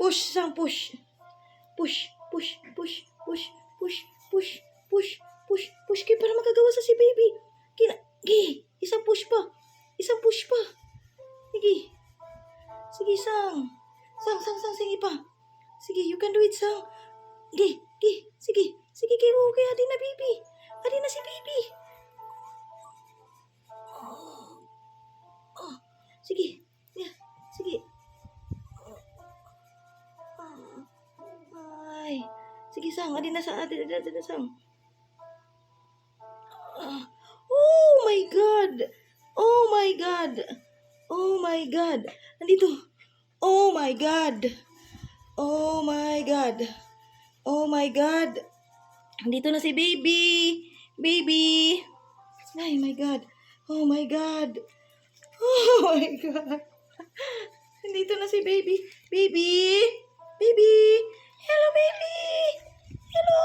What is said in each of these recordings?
Push, Sang, push. Push, push, push, push, push, push, push, push, push. Kaya para magagawa sa si baby. Gi, isang push pa. Isang push pa. Sige. Sige, Sang. Sang, sige pa. Sige, you can do it, Sang. Gi, sige. Sige, okay, adi na, baby. Adi na si baby. Oh, sige. Yeah, sige. Ay. Sige, Sang. Adi na, Sang. Oh my God. Oh my God. Oh my God. Nandito. Oh my God. Oh my God. Oh my God. Nandito na si baby. Baby. Ay my God. Oh my God. Oh my God. Nandito na si baby. Baby. Baby. Hello, baby. Hello.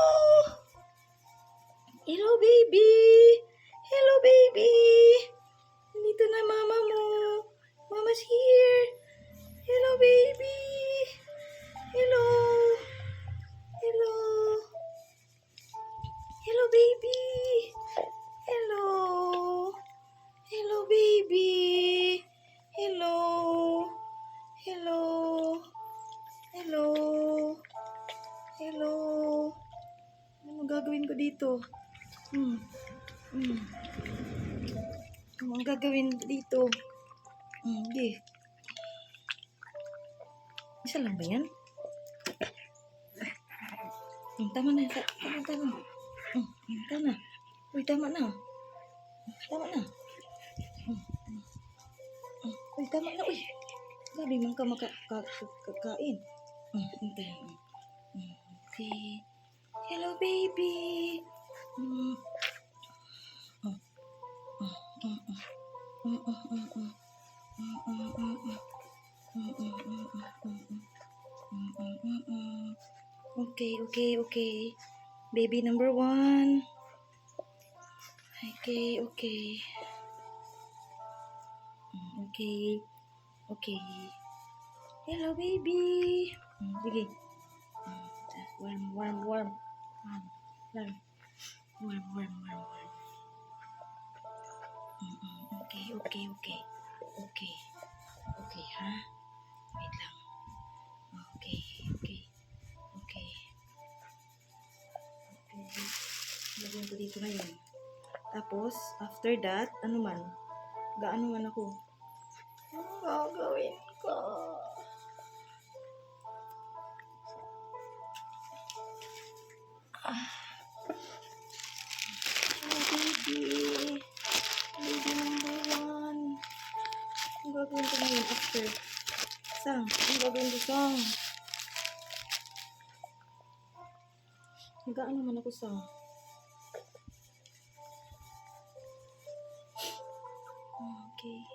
Hello, baby. Hello, baby. Nandito na mama mo. Mama's here. Hello, baby. Hello. Hello. Hello, baby. Hello. Hello, baby. Hello. Hello. Hello. Hello. Ano gagawin ko dito? Ano ang gagawin dito? Hindi. Isa lang ba yan? Tama na. Tama. Tama. Uy, tama na. Tama na. Uy, tama na. Uy. Gabi man ka makakain. Okay. Hello, baby. Okay. Baby number 1. Okay. Okay. Hello, baby. Sige. Warm. Warm. Okay, ha? Wait lang. Okay. Lagyan ko dito ngayon. Tapos, after that, ano man ako. Ano gagawin ko? Baby number 1. Ano gagawin ko ngayon after? Sang, ano gagawin ko, Sang? Nagaan naman ako, Sang. Okay.